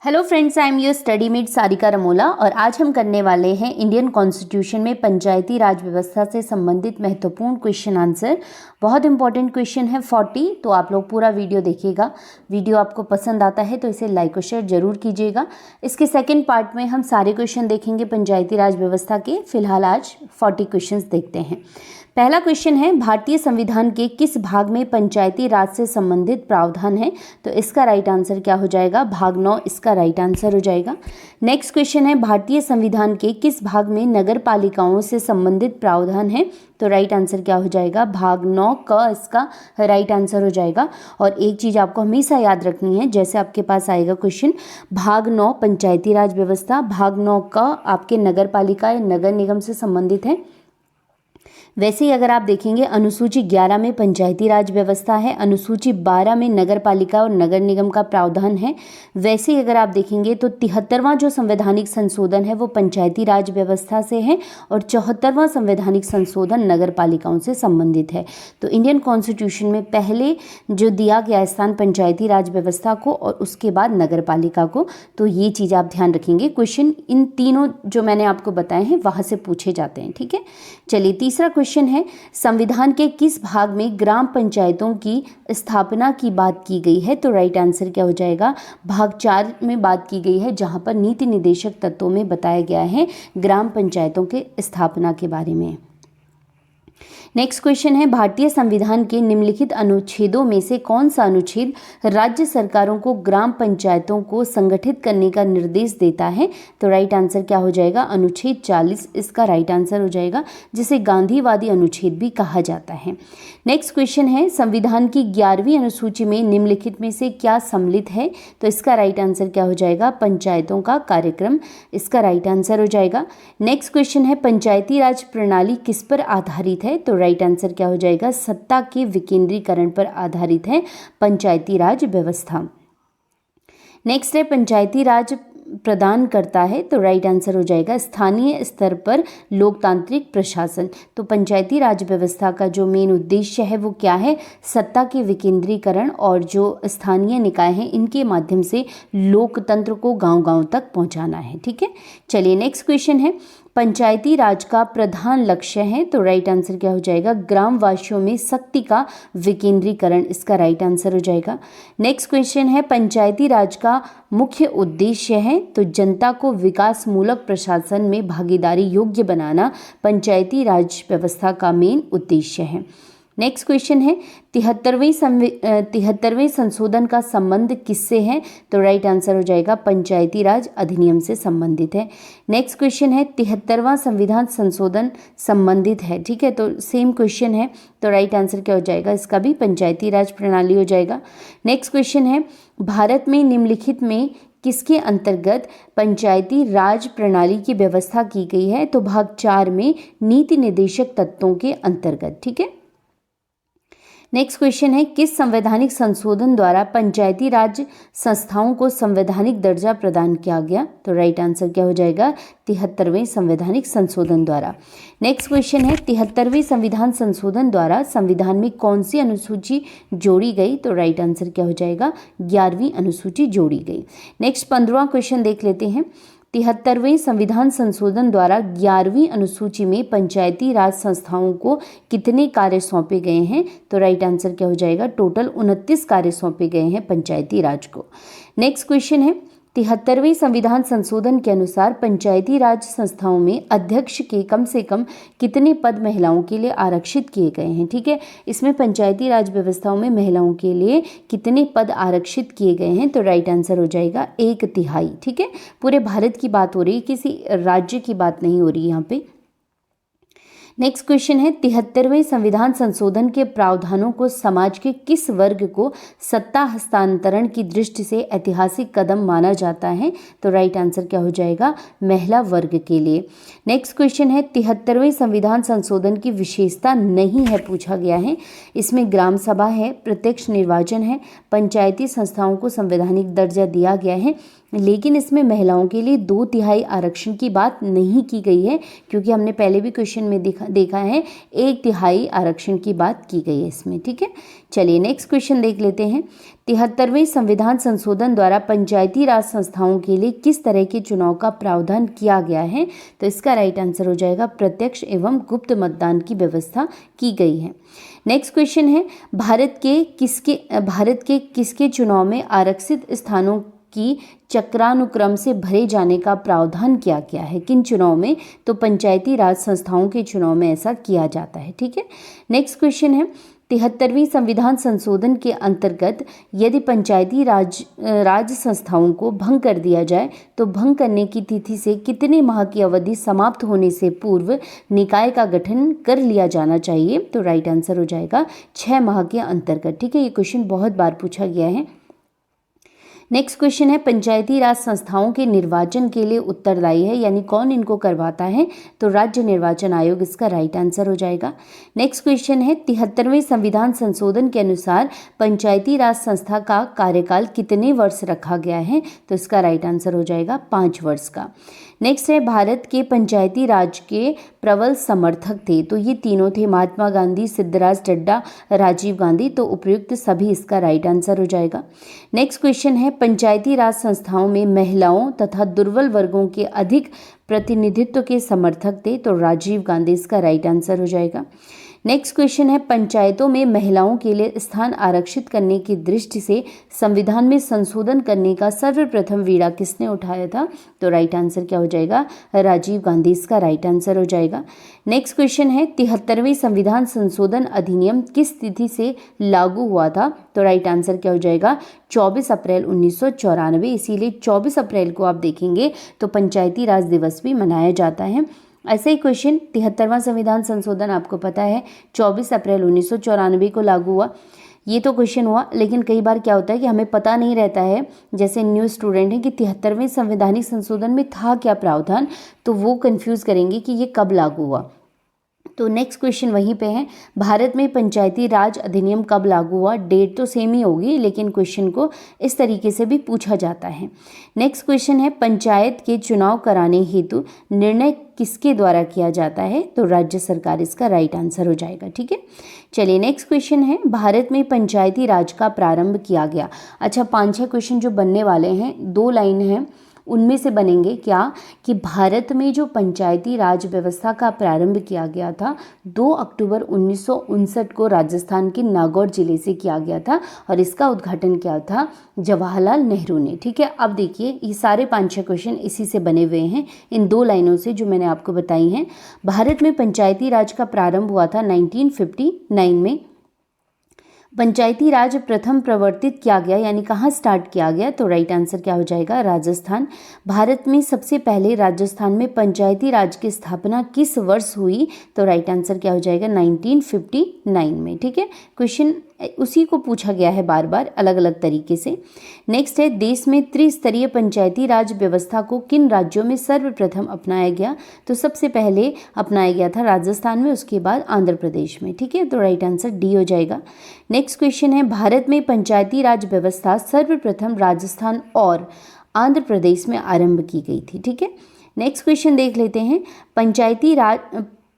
Hello friends, I am your study mate Sarika Ramola और आज हम करने वाले हैं इंडियन कॉन्स्टिट्यूशन में पंचायती राज व्यवस्था से संबंधित महत्वपूर्ण क्वेश्चन आंसर। बहुत इंपॉर्टेंट क्वेश्चन है 40, तो आप लोग पूरा वीडियो देखिएगा। वीडियो आपको पसंद आता है तो इसे लाइक और शेयर जरूर कीजिएगा। इसके सेकेंड पार्ट में हम सारे क्वेश्चन देखेंगे पंचायती राज व्यवस्था के। फिलहाल आज 40 क्वेश्चन देखते हैं। पहला क्वेश्चन है, भारतीय संविधान के किस भाग में पंचायती राज से संबंधित प्रावधान है? तो इसका राइट आंसर क्या हो जाएगा? भाग 9 इसका राइट आंसर हो जाएगा। नेक्स्ट क्वेश्चन है, भारतीय संविधान के किस भाग में नगर पालिकाओं से संबंधित प्रावधान है? तो राइट आंसर क्या हो जाएगा? भाग 9 का इसका राइट आंसर हो जाएगा। और एक चीज़ आपको हमेशा याद रखनी है, जैसे आपके पास आएगा क्वेश्चन भाग 9 पंचायती राज व्यवस्था, भाग 9 का आपके नगर पालिका या नगर निगम से संबंधित है। वैसे ही अगर आप देखेंगे अनुसूची 11 में पंचायती राज व्यवस्था है, अनुसूची 12 में नगर पालिका और नगर निगम का प्रावधान है। वैसे ही अगर आप देखेंगे तो 73वां जो संवैधानिक संशोधन है वो पंचायती राज व्यवस्था से है और 74वां संवैधानिक संशोधन नगर पालिकाओं से संबंधित है। तो इंडियन कॉन्स्टिट्यूशन में पहले जो दिया गया स्थान पंचायती राज व्यवस्था को और उसके बाद नगर पालिका को। तो ये चीज़ आप ध्यान रखेंगे, क्वेश्चन इन तीनों जो मैंने आपको बताए हैं वहाँ से पूछे जाते हैं। ठीक है, चलिए तीसरा क्वेश्चन है, संविधान के किस भाग में ग्राम पंचायतों की स्थापना की बात की गई है? तो राइट आंसर क्या हो जाएगा? भाग 4 में बात की गई है, जहां पर नीति निर्देशक तत्वों में बताया गया है ग्राम पंचायतों के स्थापना के बारे में। नेक्स्ट क्वेश्चन है, भारतीय संविधान के निम्नलिखित अनुच्छेदों में से कौन सा अनुच्छेद राज्य सरकारों को ग्राम पंचायतों को संगठित करने का निर्देश देता है? तो राइट आंसर क्या हो जाएगा? अनुच्छेद 40 इसका राइट आंसर हो जाएगा, जिसे गांधीवादी अनुच्छेद भी कहा जाता है। नेक्स्ट क्वेश्चन है, संविधान की 11वीं अनुसूची में निम्नलिखित में से क्या सम्मिलित है? तो इसका राइट आंसर क्या हो जाएगा? पंचायतों का कार्यक्रम इसका राइट आंसर हो जाएगा। नेक्स्ट क्वेश्चन है, पंचायती राज प्रणाली किस पर आधारित है? तो राइट आंसर क्या हो जाएगा? सत्ता के विकेंद्रीकरण पर आधारित है पंचायती राज व्यवस्था। नेक्स्ट है, पंचायती राज प्रदान करता है? तो राइट आंसर हो जाएगा स्थानीय स्तर पर लोकतांत्रिक प्रशासन। तो पंचायती राज व्यवस्था का जो मेन उद्देश्य है वो क्या है? सत्ता के विकेंद्रीकरण और जो स्थानीय निकाय हैं इनके माध्यम से लोकतंत्र को गांव-गांव तक पहुंचाना है। ठीक है, चलिए नेक्स्ट क्वेश्चन है, पंचायती राज का प्रधान लक्ष्य है? तो राइट आंसर क्या हो जाएगा? ग्रामवासियों में शक्ति का विकेंद्रीकरण इसका राइट आंसर हो जाएगा। नेक्स्ट क्वेश्चन है, पंचायती राज का मुख्य उद्देश्य है? तो जनता को विकासमूलक प्रशासन में भागीदारी योग्य बनाना पंचायती राज व्यवस्था का मेन उद्देश्य है। नेक्स्ट क्वेश्चन है, 73वें संशोधन का संबंध किससे है? तो राइट आंसर हो जाएगा पंचायती राज अधिनियम से संबंधित है। नेक्स्ट क्वेश्चन है, 73वां संविधान संशोधन संबंधित है। ठीक है, तो सेम क्वेश्चन है, तो राइट आंसर क्या हो जाएगा? इसका भी पंचायती राज प्रणाली हो जाएगा। नेक्स्ट क्वेश्चन है, भारत में निम्नलिखित में किसके अंतर्गत पंचायती राज प्रणाली की व्यवस्था की गई है? तो भाग 4 में नीति निर्देशक तत्वों के अंतर्गत। ठीक है, नेक्स्ट क्वेश्चन है, किस संवैधानिक संशोधन द्वारा पंचायती राज संस्थाओं को संवैधानिक दर्जा प्रदान किया गया? तो राइट आंसर क्या हो जाएगा? 73वें संवैधानिक संशोधन द्वारा। नेक्स्ट क्वेश्चन है, 73वें संविधान संशोधन द्वारा संविधान में कौन सी अनुसूची जोड़ी गई? तो राइट आंसर क्या हो जाएगा? 11वीं अनुसूची जोड़ी गई। नेक्स्ट 15वां क्वेश्चन देख लेते हैं, 73वें संविधान संशोधन द्वारा 11वीं अनुसूची में पंचायती राज संस्थाओं को कितने कार्य सौंपे गए हैं? तो राइट आंसर क्या हो जाएगा? टोटल 29 कार्य सौंपे गए हैं पंचायती राज को। नेक्स्ट क्वेश्चन है, 73वें संविधान संशोधन के अनुसार पंचायती राज संस्थाओं में अध्यक्ष के कम से कम कितने पद महिलाओं के लिए आरक्षित किए गए हैं? ठीक है, इसमें पंचायती राज व्यवस्थाओं में महिलाओं के लिए कितने पद आरक्षित किए गए हैं? तो राइट आंसर हो जाएगा 1/3। ठीक है, पूरे भारत की बात हो रही है, किसी राज्य की बात नहीं हो रही है यहाँ पे। नेक्स्ट क्वेश्चन है, 73वें संविधान संशोधन के प्रावधानों को समाज के किस वर्ग को सत्ता हस्तांतरण की दृष्टि से ऐतिहासिक कदम माना जाता है? तो राइट आंसर क्या हो जाएगा? महिला वर्ग के लिए। नेक्स्ट क्वेश्चन है, 73वें संविधान संशोधन की विशेषता नहीं है पूछा गया है। इसमें ग्राम सभा है, प्रत्यक्ष निर्वाचन है, पंचायती संस्थाओं को संवैधानिक दर्जा दिया गया है, लेकिन इसमें महिलाओं के लिए 2/3 आरक्षण की बात नहीं की गई है, क्योंकि हमने पहले भी क्वेश्चन में देखा है 1/3 आरक्षण की बात की गई है इसमें। ठीक है, चलिए नेक्स्ट क्वेश्चन देख लेते हैं। 73वें संविधान संशोधन द्वारा पंचायती राज संस्थाओं के लिए किस तरह के चुनाव का प्रावधान किया गया है? तो इसका राइट आंसर हो जाएगा प्रत्यक्ष एवं गुप्त मतदान की व्यवस्था की गई है। नेक्स्ट क्वेश्चन है, भारत के किसके चुनाव में आरक्षित स्थानों की चक्रानुक्रम से भरे जाने का प्रावधान किया गया है? किन चुनाव में? तो पंचायती राज संस्थाओं के चुनाव में ऐसा किया जाता है। ठीक है, नेक्स्ट क्वेश्चन है, 73वीं संविधान संशोधन के अंतर्गत यदि पंचायती राज संस्थाओं को भंग कर दिया जाए तो भंग करने की तिथि से कितने माह की अवधि समाप्त होने से पूर्व निकाय का गठन कर लिया जाना चाहिए? तो राइट आंसर हो जाएगा 6 माह के अंतर्गत। ठीक है, ये क्वेश्चन बहुत बार पूछा गया है। नेक्स्ट क्वेश्चन है, पंचायती राज संस्थाओं के निर्वाचन के लिए उत्तरदायी है, यानी कौन इनको करवाता है? तो राज्य निर्वाचन आयोग इसका राइट आंसर हो जाएगा। नेक्स्ट क्वेश्चन है, 73वें संविधान संशोधन के अनुसार पंचायती राज संस्था का कार्यकाल कितने वर्ष रखा गया है? तो इसका राइट आंसर हो जाएगा 5 वर्ष का। नेक्स्ट है, भारत के पंचायती राज के प्रबल समर्थक थे, तो ये तीनों थे, महात्मा गांधी, सिद्धराज डड्डा, राजीव गांधी, तो उपयुक्त सभी इसका राइट आंसर हो जाएगा। नेक्स्ट क्वेश्चन है, पंचायती राज संस्थाओं में महिलाओं तथा दुर्बल वर्गों के अधिक प्रतिनिधित्व के समर्थक थे, तो राजीव गांधी इसका राइट आंसर हो जाएगा। नेक्स्ट क्वेश्चन है, पंचायतों में महिलाओं के लिए स्थान आरक्षित करने की दृष्टि से संविधान में संशोधन करने का सर्वप्रथम बीड़ा किसने उठाया था? तो राइट आंसर क्या हो जाएगा? राजीव गांधी इसका राइट आंसर हो जाएगा। नेक्स्ट क्वेश्चन है, 73वें संविधान संशोधन अधिनियम किस तिथि से लागू हुआ था? तो राइट आंसर क्या हो जाएगा? 24 अप्रैल 1994। इसीलिए 24 अप्रैल को आप देखेंगे तो पंचायती राज दिवस भी मनाया जाता है। ऐसे ही क्वेश्चन, 73वां संविधान संशोधन आपको पता है 24 अप्रैल 1994 को लागू हुआ। ये तो क्वेश्चन हुआ, लेकिन कई बार क्या होता है कि हमें पता नहीं रहता है, जैसे न्यू स्टूडेंट हैं, कि 73वें संवैधानिक संशोधन में था क्या प्रावधान, तो वो कंफ्यूज करेंगे कि ये कब लागू हुआ। तो नेक्स्ट क्वेश्चन वहीं पे है, भारत में पंचायती राज अधिनियम कब लागू हुआ? डेट तो सेम ही होगी, लेकिन क्वेश्चन को इस तरीके से भी पूछा जाता है। नेक्स्ट क्वेश्चन है, पंचायत के चुनाव कराने हेतु निर्णय किसके द्वारा किया जाता है? तो राज्य सरकार इसका राइट आंसर हो जाएगा। ठीक है, चलिए नेक्स्ट क्वेश्चन है, भारत में पंचायती राज का प्रारंभ किया गया। अच्छा, 5-6 क्वेश्चन जो बनने वाले हैं, 2 लाइन हैं, उनमें से बनेंगे क्या कि भारत में जो पंचायती राज व्यवस्था का प्रारंभ किया गया था 2 अक्टूबर 1959 को राजस्थान के नागौर जिले से किया गया था, और इसका उद्घाटन किया था जवाहरलाल नेहरू ने। ठीक है, अब देखिए ये सारे 5-6 क्वेश्चन इसी से बने हुए हैं, इन 2 लाइनों से जो मैंने आपको बताई हैं। भारत में पंचायती राज का प्रारंभ हुआ था 1959 में। पंचायती राज प्रथम प्रवर्तित किया गया, यानी कहाँ स्टार्ट किया गया? तो राइट आंसर क्या हो जाएगा? राजस्थान। भारत में सबसे पहले राजस्थान में पंचायती राज की स्थापना किस वर्ष हुई? तो राइट आंसर क्या हो जाएगा? 1959 में। ठीक है, क्वेश्चन उसी को पूछा गया है बार बार अलग अलग तरीके से। नेक्स्ट है, देश में त्रिस्तरीय पंचायती राज व्यवस्था को किन राज्यों में सर्वप्रथम अपनाया गया? तो सबसे पहले अपनाया गया था राजस्थान में, उसके बाद आंध्र प्रदेश में। ठीक है, तो राइट आंसर डी हो जाएगा। नेक्स्ट क्वेश्चन है, भारत में पंचायती राज व्यवस्था सर्वप्रथम राजस्थान और आंध्र प्रदेश में आरंभ की गई थी। ठीक है, नेक्स्ट क्वेश्चन देख लेते हैं,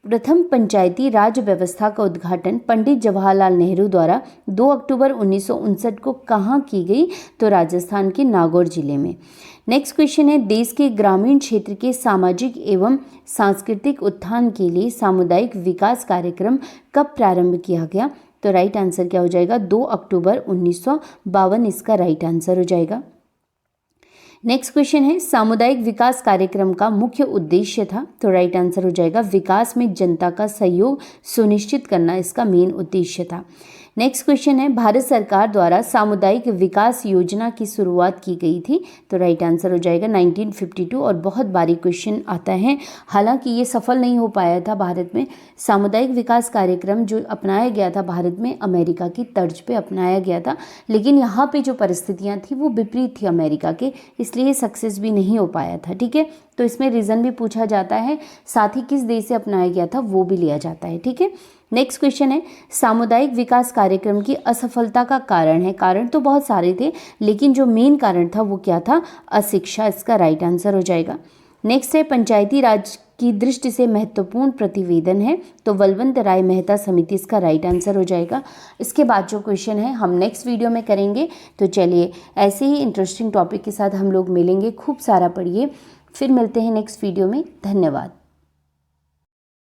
प्रथम पंचायती राज व्यवस्था का उद्घाटन पंडित जवाहरलाल नेहरू द्वारा 2 अक्टूबर 1959 को कहाँ की गई? तो राजस्थान के नागौर जिले में। नेक्स्ट क्वेश्चन है, देश के ग्रामीण क्षेत्र के सामाजिक एवं सांस्कृतिक उत्थान के लिए सामुदायिक विकास कार्यक्रम कब प्रारंभ किया गया? तो राइट आंसर क्या हो जाएगा? 2 अक्टूबर 1952 इसका राइट आंसर हो जाएगा। नेक्स्ट क्वेश्चन है, सामुदायिक विकास कार्यक्रम का मुख्य उद्देश्य था? तो राइट आंसर हो जाएगा विकास में जनता का सहयोग सुनिश्चित करना इसका मेन उद्देश्य था। नेक्स्ट क्वेश्चन है, भारत सरकार द्वारा सामुदायिक विकास योजना की शुरुआत की गई थी? तो राइट आंसर हो जाएगा 1952, और बहुत बारीक क्वेश्चन आता है, हालांकि ये सफल नहीं हो पाया था भारत में। सामुदायिक विकास कार्यक्रम जो अपनाया गया था भारत में अमेरिका की तर्ज पे अपनाया गया था, लेकिन यहाँ पे जो परिस्थितियाँ थी वो विपरीत थी अमेरिका के, इसलिए सक्सेस भी नहीं हो पाया था। ठीक है, तो इसमें रीज़न भी पूछा जाता है, साथ ही किस देश से अपनाया गया था वो भी लिया जाता है। ठीक है, नेक्स्ट क्वेश्चन है, सामुदायिक विकास कार्यक्रम की असफलता का कारण है? कारण तो बहुत सारे थे, लेकिन जो मेन कारण था वो क्या था? अशिक्षा, इसका राइट आंसर हो जाएगा। नेक्स्ट है, पंचायती राज की दृष्टि से महत्वपूर्ण प्रतिवेदन है, तो बलवंत राय मेहता समिति इसका राइट आंसर हो जाएगा। इसके बाद जो क्वेश्चन है हम नेक्स्ट वीडियो में करेंगे। तो चलिए ऐसे ही इंटरेस्टिंग टॉपिक के साथ हम लोग मिलेंगे। खूब सारा पढ़िए, फिर मिलते हैं नेक्स्ट वीडियो में। धन्यवाद।